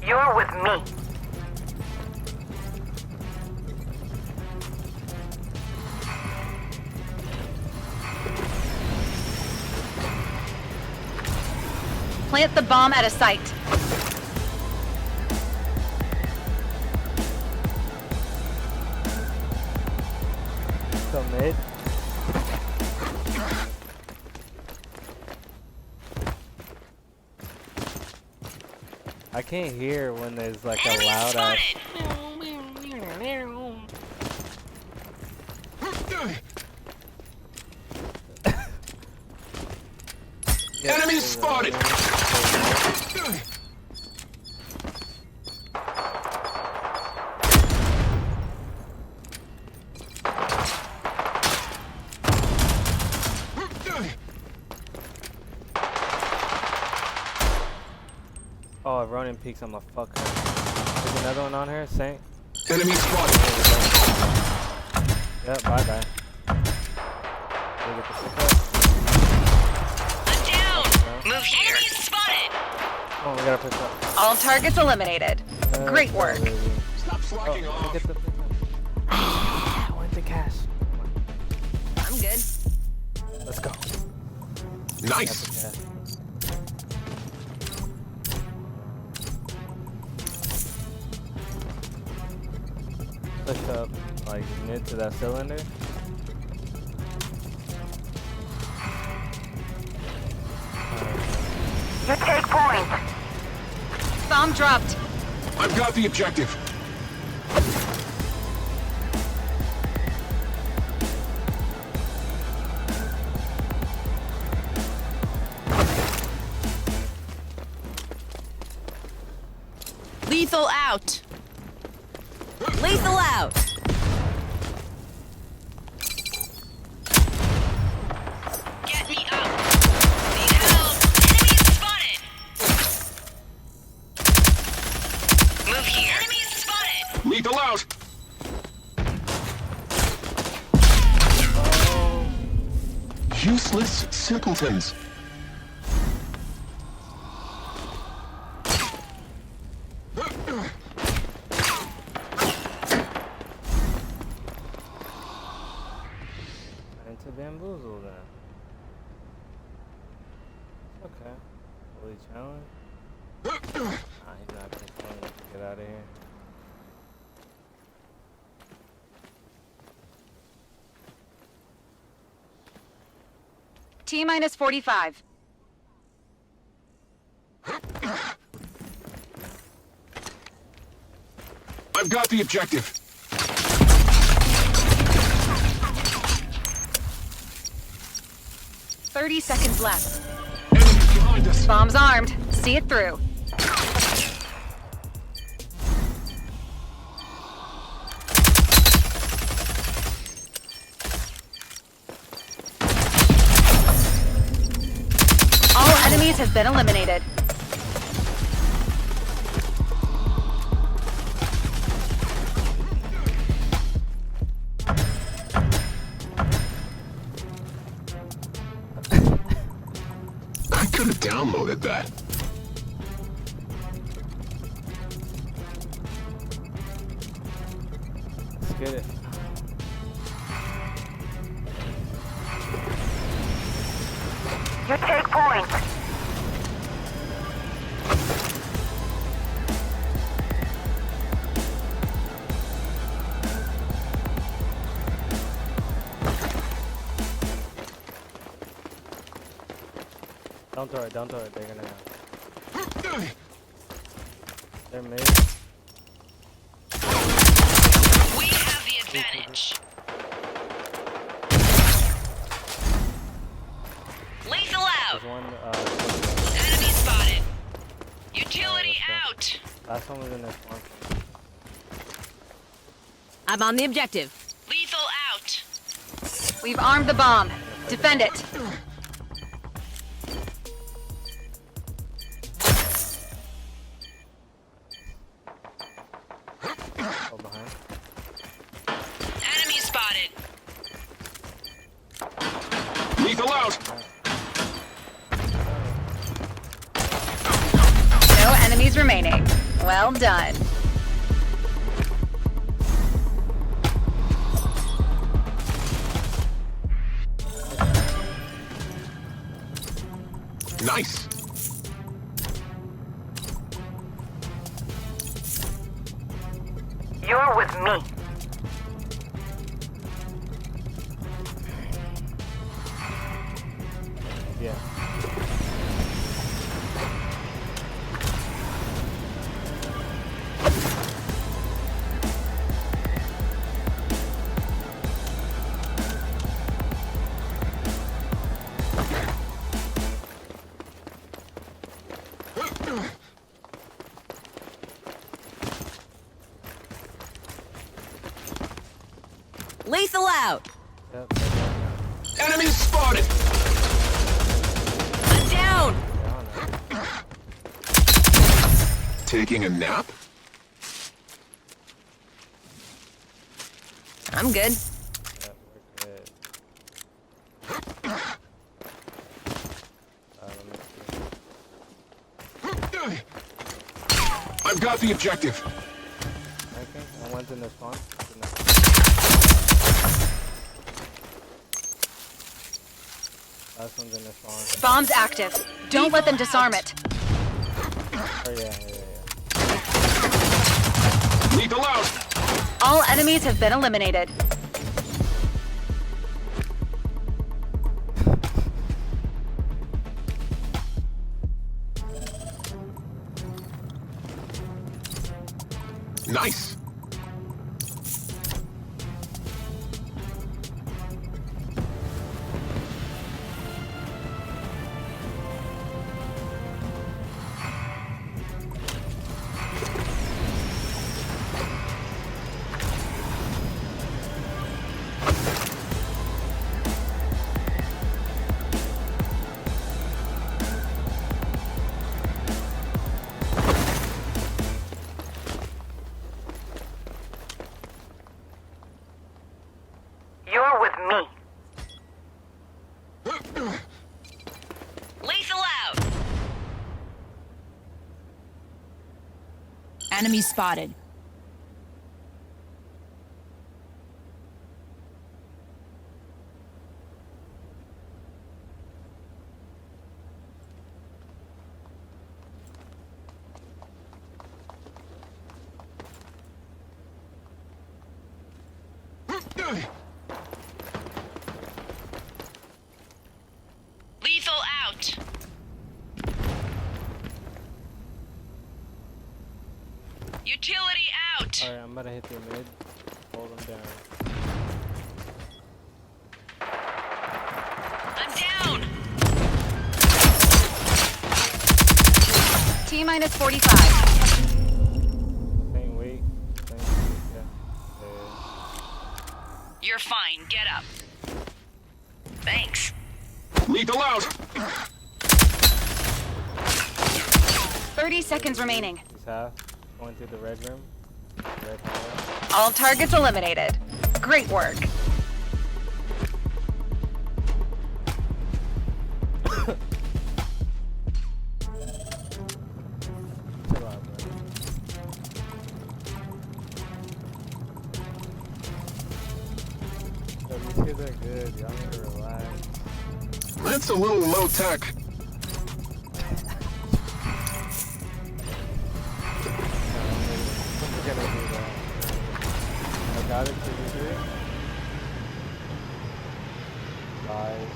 You're with me. Plant the bomb at a site. So mid. I can't hear when there's like a loud ass. Enemy spotted! Oh, if Ronin peeks, I'm a fuck her. There's another one on her, Saint. Enemy spotted! Yep, bye bye. I'm down. Move here. Enemy spotted. Oh, we gotta push up. All targets eliminated. Great work. Stop slacking off! Get the I want the cash. I'm good. Let's go. Nice! Got the cash. Push up, like mid to that cylinder. You take point. Bomb dropped. I've got the objective. Lethal out. Lethal out. Get me up. Need help. Enemy spotted. Move here. Enemy spotted. Lethal out! Useless simpletons. Into bamboozle then. Okay. Fully challenged. Nah, he's not gonna challenge. Get out of here. T-minus 45. I've got the objective. 30 seconds left. Enemies behind us. Bomb's armed. See it through. All enemies have been eliminated. I could have downloaded that. Let's get it. You take point. Don't throw it, don't throw it. They're gonna have. They're mid. We have the advantage. Lethal out. There's one, Enemy spotted. Utility out. last one was in this one. I'm on the objective. Lethal out. We've armed the bomb. Defend it. Oh, behind. Enemy spotted. Lethal out! No enemies remaining. Well done. Nice. You're with me. Yeah. Lethal out. Yep. Enemy spotted. I'm down. Down, Taking a nap? I'm good. Yep, we're good. Let me see. I've got the objective. Okay, I went in the spawn. Last one's in the spawn. Bomb's active. Don't let them disarm it. Oh yeah. Lethal out. All enemies have been eliminated. Nice. You're with me. Lethal out. Enemy spotted. Lethal out. Utility out. Alright, I'm about to hit your mid. Hold them down. I'm down. T-minus 45. Same weight. Yeah. You're fine. Get up. Thanks. Lethal out. 30 seconds remaining. He's half. Going through the red room. Red hallway. All targets eliminated. Great work. Chill out, bro. Yo, these kids are good. Y'all need to relax. That's a little low tech. I'm gonna do that. I got it. 2 3. 5.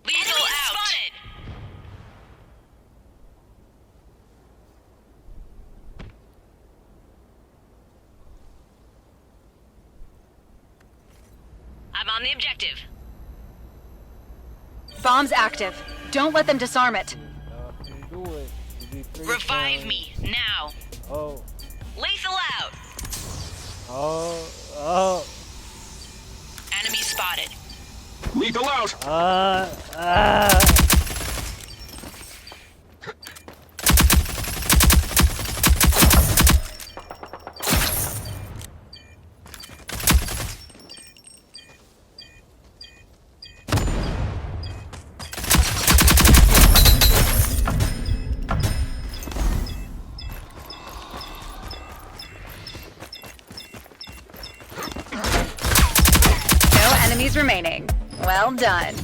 Lethal out. Spotted. I'm on the objective. Bomb's active. Don't let them disarm it. You do it. You 3v3. Revive challenge. me now. Oh. Lethal out. Oh. Enemy spotted. Lethal out. No enemies remaining. Well done.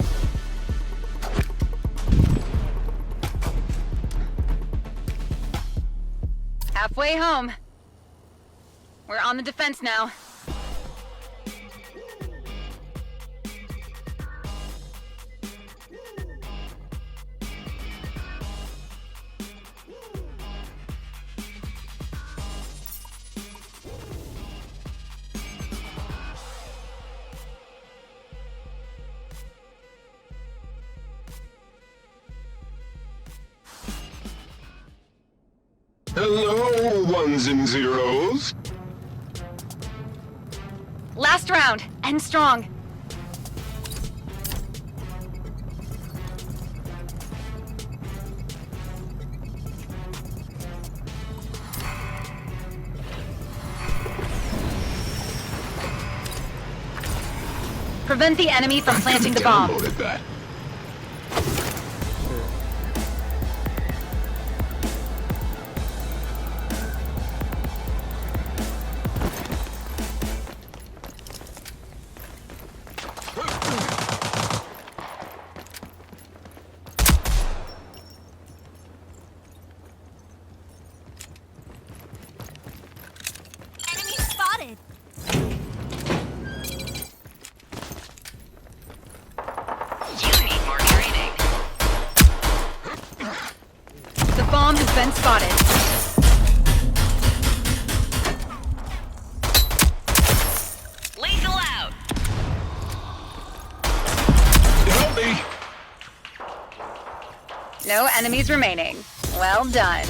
Halfway home. We're on the defense now. Hello, ones and zeros. Last round. End strong. Prevent the enemy from planting the bomb. Downloaded that. Enemy spotted. You need more training. The bomb has been spotted. Lethal out. Help me. No enemies remaining. Well done.